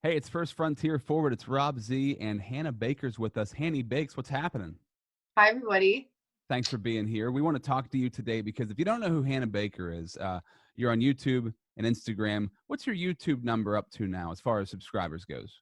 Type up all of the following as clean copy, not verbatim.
Hey, it's First Frontier Forward. It's Rob Z and Hannah Baker's with us. Hanny Bakes, what's happening? Hi, everybody. Thanks for being here. We want to talk to you today because if you don't know who Hannah Baker is, you're on YouTube and Instagram. What's your YouTube number up to now as far as subscribers goes?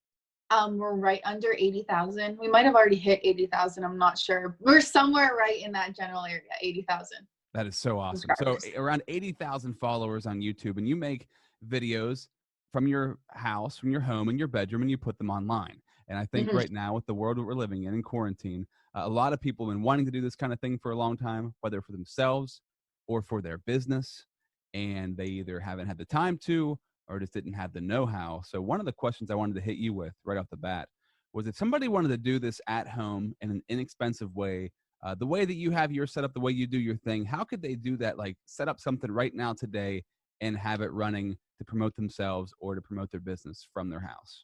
We're right under 80,000. We might have already hit 80,000. I'm not sure. We're somewhere right in that general area, 80,000 That is so awesome. So subscribers. around 80,000 followers on YouTube, and you make videos from your house, from your home, in your bedroom, and you put them online. And I think hmm right now, with the world that we're living in quarantine, a lot of people have been wanting to do this kind of thing for a long time, whether for themselves or for their business. And they either haven't had the time to or just didn't have the know how. So, one of the questions I wanted to hit you with right off the bat was if somebody wanted to do this at home in an inexpensive way, the way that you have your setup, the way you do your thing, how could they do that? Like set up something right now today and have it running to promote themselves or to promote their business from their house.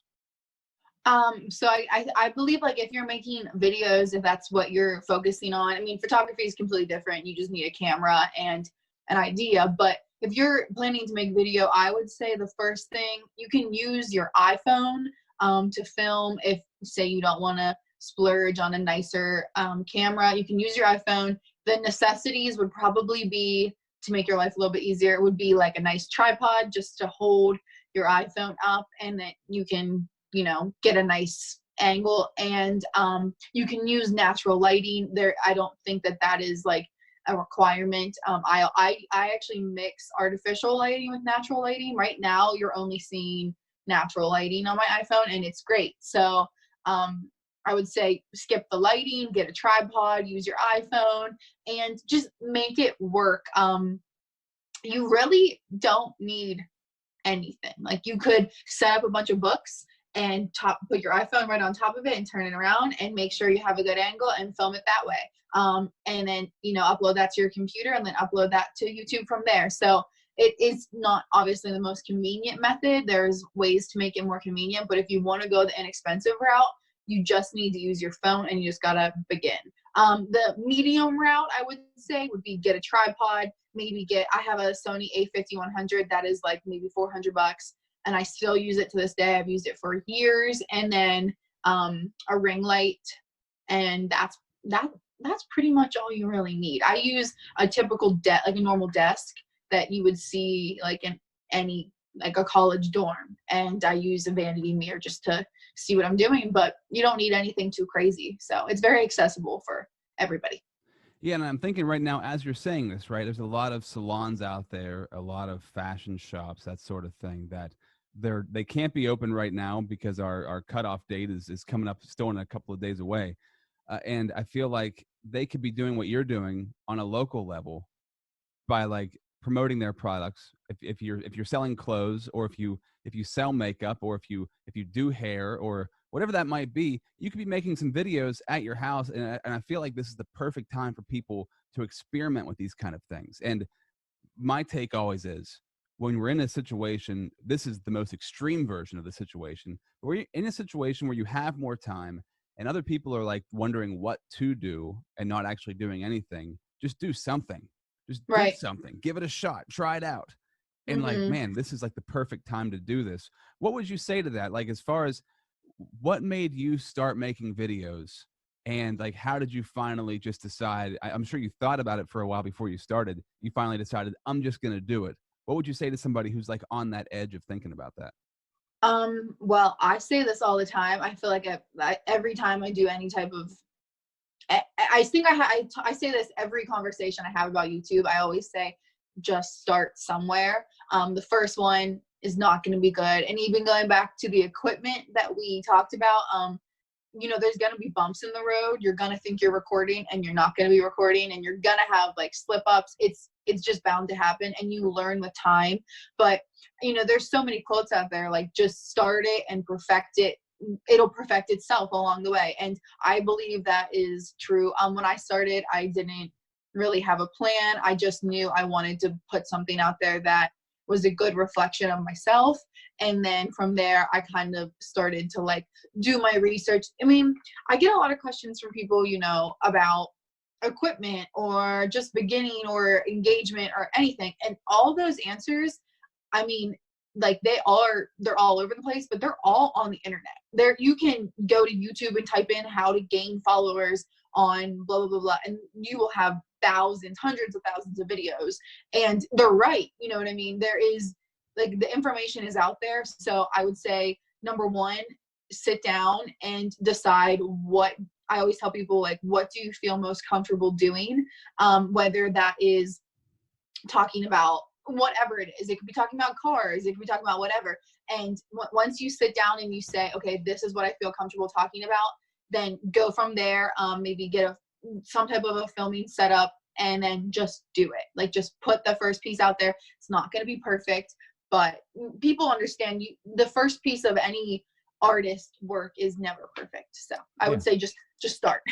So I believe like if you're making videos, if that's what you're focusing on, I mean, photography is completely different. You just need a camera and an idea. But if you're planning to make video, I would say the first thing you can use your iPhone to film. If say you don't want to splurge on a nicer camera, you can use your iPhone. The necessities would probably be to make your life a little bit easier. It would be like a nice tripod just to hold your iPhone up, and then you can get a nice angle, and you can use natural lighting there. I don't think that that is like a requirement. I actually mix artificial lighting with natural lighting. Right now you're only seeing natural lighting on my iPhone, and it's great. So I would say skip the lighting, get a tripod, use your iPhone, and just make it work. You really don't need anything. Like you could set up a bunch of books and put your iPhone right on top of it and turn it around and make sure you have a good angle and film it that way. And then upload that to your computer and then upload that to YouTube from there. So it is not obviously the most convenient method. There's ways to make it more convenient, but if you want to go the inexpensive route, you just need to use your phone and you just gotta begin. The medium route I would say would be get a tripod, I have a Sony A5100 that is like maybe $400, and I still use it to this day. I've used it for years. And then a ring light, and that's pretty much all you really need. I use a typical like a normal desk that you would see like in any like a college dorm, and I use a vanity mirror just to see what I'm doing, but you don't need anything too crazy. So it's very accessible for everybody. Yeah, and I'm thinking right now, as you're saying this, right, there's a lot of salons out there, a lot of fashion shops, that sort of thing, that they can't be open right now because our cutoff date is coming up still in a couple of days away. And I feel like they could be doing what you're doing on a local level by like promoting their products. If you're selling clothes, or if you sell makeup, or if you do hair or whatever that might be, you could be making some videos at your house. And I feel like this is the perfect time for people to experiment with these kind of things. And my take always is, when we're in a situation, this is the most extreme version of the situation, but we're in a situation where you have more time and other people are like wondering what to do and not actually doing anything. Just do something. Just do Right. something. Give it a shot. Try it out. And like, hmm man, this is like the perfect time to do this. What would you say to that? Like, as far as what made you start making videos, and like how did you finally just decide? I'm sure you thought about it for a while before you started. You finally decided, I'm just going to do it. What would you say to somebody who's like on that edge of thinking about that? Well, I say this all the time. I feel like every time I do any type of, I think I say this every conversation I have about YouTube. I always say, just start somewhere. The first one is not going to be good. And even going back to the equipment that we talked about, there's going to be bumps in the road. You're going to think you're recording and you're not going to be recording, and you're going to have like slip ups. It's just bound to happen, and you learn with time. But there's so many quotes out there like just start it and perfect it. It'll perfect itself along the way, and I believe that is true. When I started, I didn't really have a plan. I just knew I wanted to put something out there that was a good reflection of myself, and then from there I kind of started to like do my research. I mean, I get a lot of questions from people, about equipment or just beginning or engagement or anything, and all those answers, I mean, like they're all over the place, but they're all on the internet. There, you can go to YouTube and type in how to gain followers on blah blah blah blah, and you will have thousands, hundreds of thousands of videos, and they're right. You know what I mean? There is, like, the information is out there. So I would say, number one, sit down and decide what, I always tell people, like, what do you feel most comfortable doing? Whether that is talking about whatever it is. It could be talking about cars. It could be talking about whatever. And once you sit down and you say, okay, this is what I feel comfortable talking about, then go from there. Maybe get some type of a filming setup, and then just do it. Like, just put the first piece out there. It's not going to be perfect, but people understand the first piece of any artist work is never perfect. So I would say just start.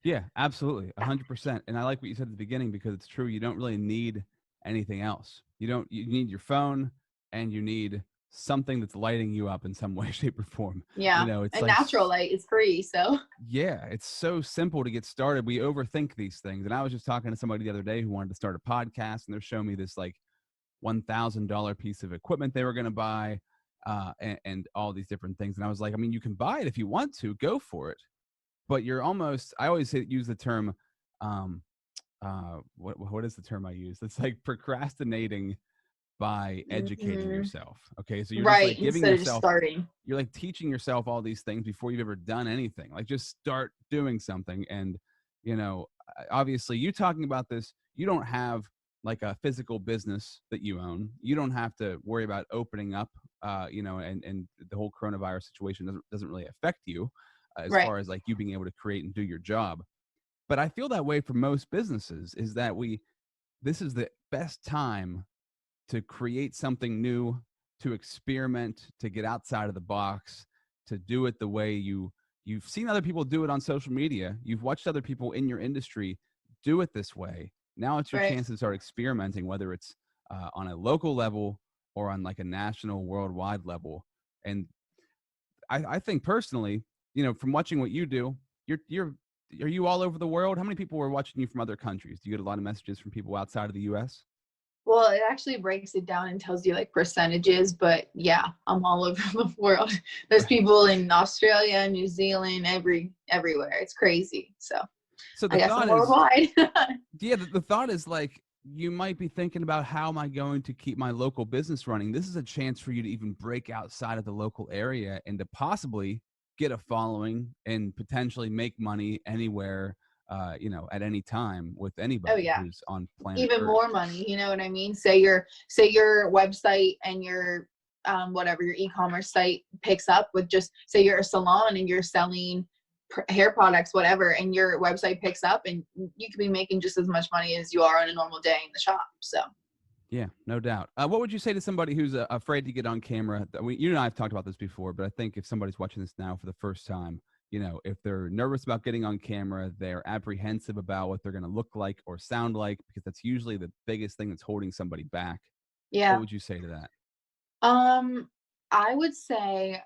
Yeah, absolutely. 100%. And I like what you said at the beginning, because it's true. You don't really need anything else. You need your phone, and you need something that's lighting you up in some way, shape, or form. Yeah. It's and like, natural light is free. So yeah, it's so simple to get started. We overthink these things. And I was just talking to somebody the other day who wanted to start a podcast, and they're showing me this like $1,000 piece of equipment they were going to buy, and all these different things. And I was like, I mean, you can buy it if you want to, go for it. But you're almost, I always use the term, what is the term I use? It's like procrastinating by educating yourself. Okay. So you're just like giving instead of just yourself, starting. you're like teaching yourself all these things before you've ever done anything. Like, just start doing something. And, obviously you talking about this, you don't have like a physical business that you own. You don't have to worry about opening up, and the whole coronavirus situation doesn't really affect you, as Right. far as like you being able to create and do your job. But I feel that way for most businesses, is that this is the best time to create something new, to experiment, to get outside of the box, to do it the way you've seen other people do it on social media. You've watched other people in your industry do it this way. Now it's your chance to start experimenting, whether it's on a local level or on like a national, worldwide level. And I think personally, from watching what you do, are you all over the world? How many people were watching you from other countries? Do you get a lot of messages from people outside of the US? Well, it actually breaks it down and tells you like percentages, but yeah, I'm all over the world. There's people in Australia, New Zealand, everywhere. It's crazy. So The I guess I'm thought is, worldwide. yeah, the thought is like, you might be thinking about, how am I going to keep my local business running? This is a chance for you to even break outside of the local area and to possibly get a following and potentially make money anywhere, at any time with anybody who's on planet Even Earth. more money, you know what I mean? Say your website and your whatever your e-commerce site picks up with, just say you're a salon and you're selling hair products, whatever, and your website picks up, and you could be making just as much money as you are on a normal day in the shop. So yeah, no doubt. What would you say to somebody who's afraid to get on camera? You and I have talked about this before, but I think if somebody's watching this now for the first time, if they're nervous about getting on camera, they're apprehensive about what they're going to look like or sound like, because that's usually the biggest thing that's holding somebody back. yeah. What would you say to that? I would say,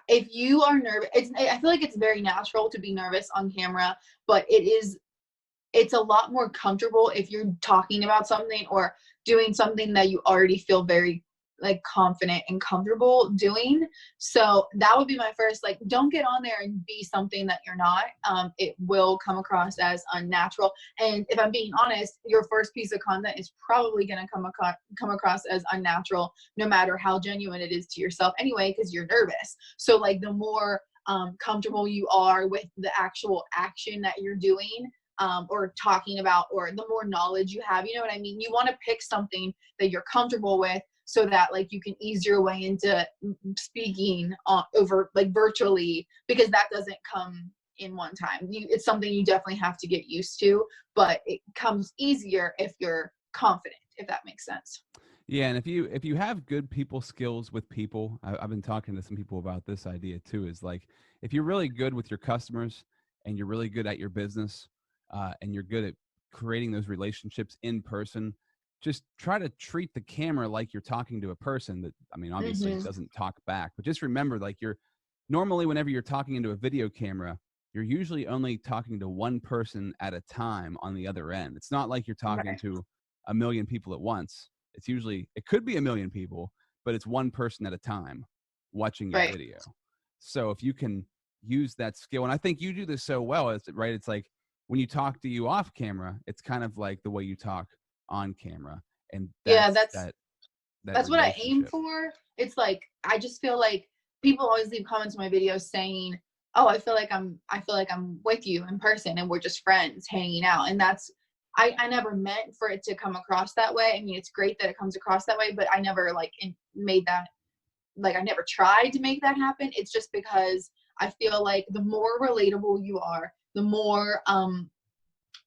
if you are nervous, I feel like it's very natural to be nervous on camera, but it's a lot more comfortable if you're talking about something or doing something that you already feel very like confident and comfortable doing. So that would be my first, like, don't get on there and be something that you're not. It will come across as unnatural. And if I'm being honest, your first piece of content is probably going to come across as unnatural, no matter how genuine it is to yourself anyway, because you're nervous. So like, the more comfortable you are with the actual action that you're doing, or talking about, or the more knowledge you have, you know what I mean? You want to pick something that you're comfortable with, so that like you can ease your way into speaking over like virtually, because that doesn't come in one time. It's something you definitely have to get used to, but it comes easier if you're confident, if that makes sense. Yeah, and if you have good people skills with people, I've been talking to some people about this idea too, is like, if you're really good with your customers and you're really good at your business, and you're good at creating those relationships in person, just try to treat the camera like you're talking to a person that, I mean, obviously doesn't talk back, but just remember, like, normally whenever you're talking into a video camera, you're usually only talking to one person at a time on the other end. It's not like you're talking to a million people at once. It could be a million people, but it's one person at a time watching your Right. video. So if you can use that skill, and I think you do this so well, right? It's like when you talk to you off camera, it's kind of like the way you talk on camera, and Yeah, that's that that's what I aim relationship. for. It's like I just feel like people always leave comments on my videos saying, "Oh, I feel like I'm with you in person and we're just friends hanging out." And that's I never meant for it to come across that way. I mean, it's great that it comes across that way, but I never like made that like I never tried to make that happen. It's just because I feel like the more relatable you are, the more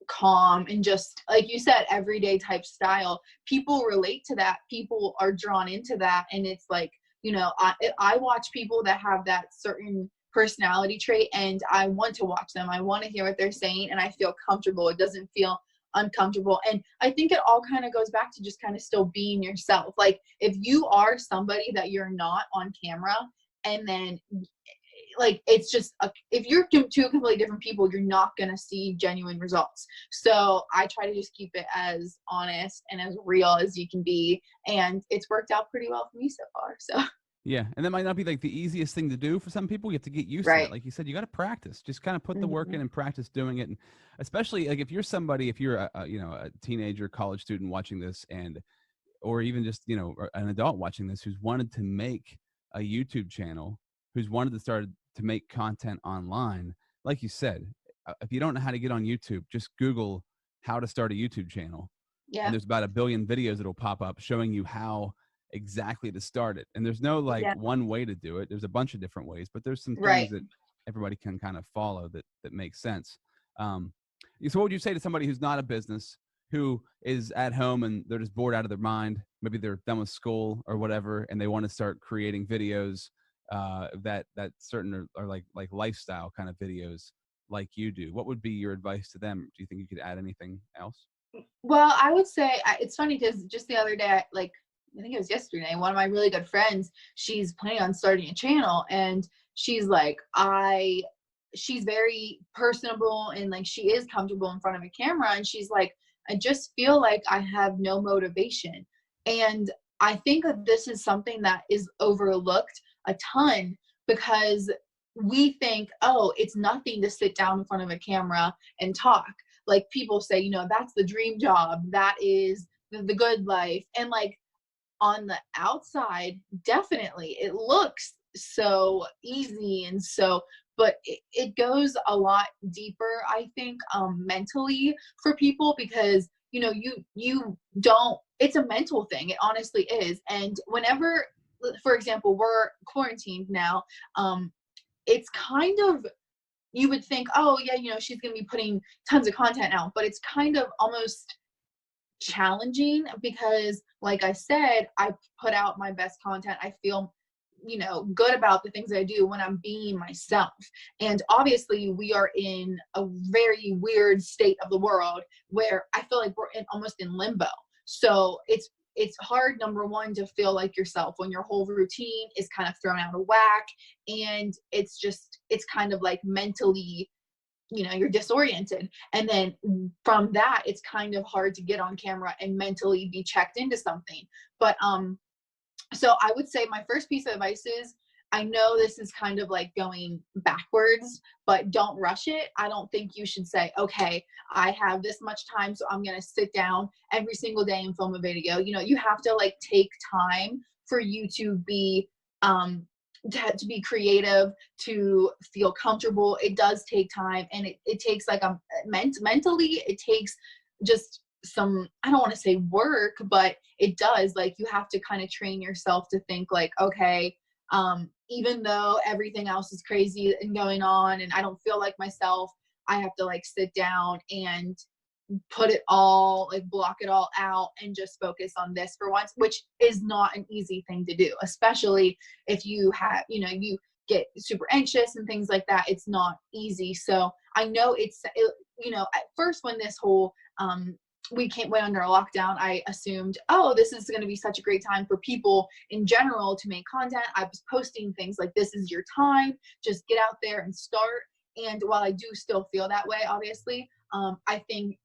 calm and just like you said, everyday type style, people relate to that, people are drawn into that. And it's like, I watch people that have that certain personality trait and I want to watch them, I want to hear what they're saying, and I feel comfortable. It doesn't feel uncomfortable. And I think it all kind of goes back to just kind of still being yourself. Like if you are somebody that you're not on camera, and then like it's just if you're two completely different people, you're not going to see genuine results. So I try to just keep it as honest and as real as you can be, and it's worked out pretty well for me so far. So Yeah, and that might not be like the easiest thing to do for some people. You have to get used to that. right. Like you said, you got to practice. Just kind of put the work Hmm. in and practice doing it. And especially like if you're somebody, if you're a teenager, college student watching this, and or even just an adult watching this who's wanted to make a YouTube channel, who's wanted to start to make content online. Like you said, if you don't know how to get on YouTube, just Google how to start a YouTube channel, and Yeah. there's about a billion videos that'll pop up showing you how exactly to start it. And there's no like Yeah. one way to do it. There's a bunch of different ways, but there's some things Right. that everybody can kind of follow that makes sense. Um, so what would you say to somebody who's not a business, who is at home and they're just bored out of their mind? Maybe they're done with school or whatever, and they want to start creating videos that certain are like lifestyle kind of videos like you do. What would be your advice to them? Do you think you could add anything else? Well, I would say it's funny because just the other day, like I think it was yesterday, one of my really good friends, she's planning on starting a channel, and she's like, she's very personable and like she is comfortable in front of a camera, and she's like, I just feel like I have no motivation. And I think that this is something that is overlooked a ton because we think, oh, it's nothing to sit down in front of a camera and talk. Like people say, that's the dream job, that is the good life. And like on the outside, definitely it looks so easy and so, but it goes a lot deeper, I think, mentally for people, because you don't, it's a mental thing, it honestly is. And whenever, for example, we're quarantined now, it's kind of, you would think, oh yeah, she's going to be putting tons of content out, but it's kind of almost challenging because like I said, I put out my best content. I feel good about the things that I do when I'm being myself. And obviously we are in a very weird state of the world where I feel like we're almost in limbo. So it's hard, number one, to feel like yourself when your whole routine is kind of thrown out of whack, and it's kind of like mentally, you're disoriented. And then from that, it's kind of hard to get on camera and mentally be checked into something. But so I would say my first piece of advice is, I know this is kind of like going backwards, but don't rush it. I don't think you should say, okay, I have this much time, so I'm going to sit down every single day and film a video. You have to like take time for you to be, to be creative, to feel comfortable. It does take time, and it takes like mentally, it takes just some, I don't want to say work, but it does. Like you have to kind of train yourself to think like, okay, even though everything else is crazy and going on and I don't feel like myself, I have to like sit down and put it all, like block it all out and just focus on this for once, which is not an easy thing to do, especially if you have, you get super anxious and things like that. It's not easy. So I know at first when this whole, we went under a lockdown, I assumed, oh, this is going to be such a great time for people in general to make content. I was posting things like, this is your time, just get out there and start. And while I do still feel that way, obviously, I think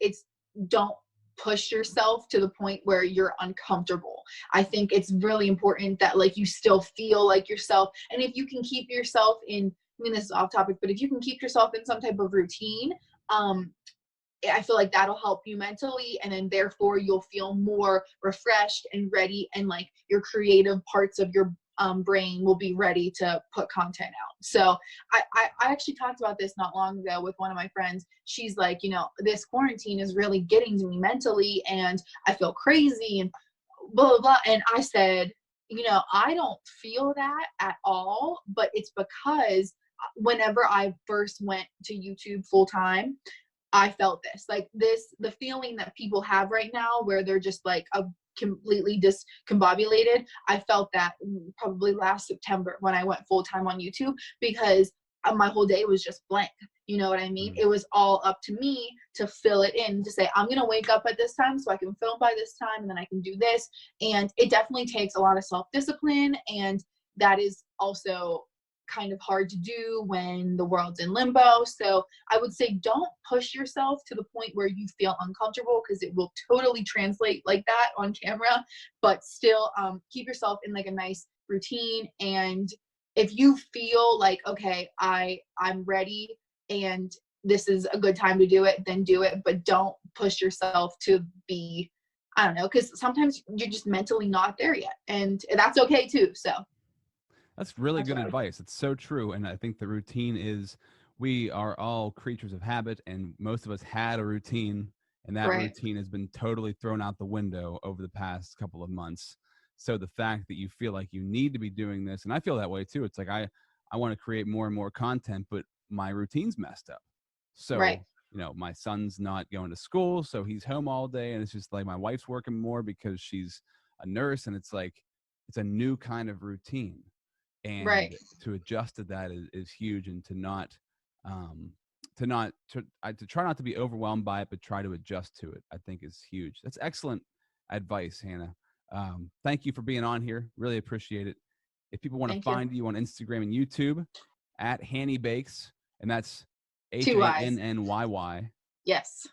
don't push yourself to the point where you're uncomfortable. I think it's really important that like you still feel like yourself. And if you can keep yourself in, I mean, this is off topic, but if you can keep yourself in some type of routine, I feel like that'll help you mentally, and then therefore you'll feel more refreshed and ready, and like your creative parts of your brain will be ready to put content out. So I actually talked about this not long ago with one of my friends. She's like, you know, this quarantine is really getting to me mentally, and I feel crazy and blah blah blah. And I said, you know, I don't feel that at all, but it's because whenever I first went to YouTube full time, I felt this, like this, the feeling that people have right now where they're just like a completely discombobulated. I felt that probably last September when I went full time on YouTube, because my whole day was just blank. You know what I mean? Mm. It was all up to me to fill it in, to say, I'm going to wake up at this time so I can film by this time, and then I can do this. And it definitely takes a lot of self-discipline. And that is also kind of hard to do when the world's in limbo. So I would say don't push yourself to the point where you feel uncomfortable, because it will totally translate like that on camera, but still keep yourself in like a nice routine. And if you feel like, okay, I'm ready and this is a good time to do it, then do it, but don't push yourself to be, I don't know, because sometimes you're just mentally not there yet, and that's okay too. So That's really that's good what I would. advice. It's so true. And I think the routine is, we are all creatures of habit, and most of us had a routine, and that Right, routine has been totally thrown out the window over the past couple of months. So the fact that you feel like you need to be doing this, and I feel that way too. It's like I want to create more and more content, but my routine's messed up. right, So, you know, my son's not going to school, so he's home all day, and it's just like my wife's working more because she's a nurse, and it's like it's a new kind of routine, right. and to adjust to that is huge, and to not um to try not to be overwhelmed by it, but try to adjust to it, I think is huge. That's excellent advice, Hannah. Thank you for being on here, really appreciate it. If people want to Thank you. find you on Instagram and YouTube, at Hanny Bakes, and that's Two eyes. HANNYY. Yes.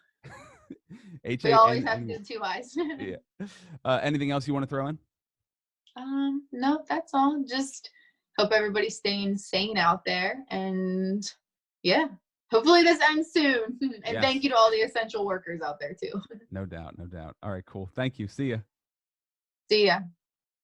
H We A always N have to N. do two eyes. Yeah. Anything else you want to throw in? No, that's all. Just hope everybody's staying sane out there. And yeah, hopefully this ends soon. And thank Yes. you to all the essential workers out there too. No doubt. No doubt. All right, cool. Thank you. See ya. See ya.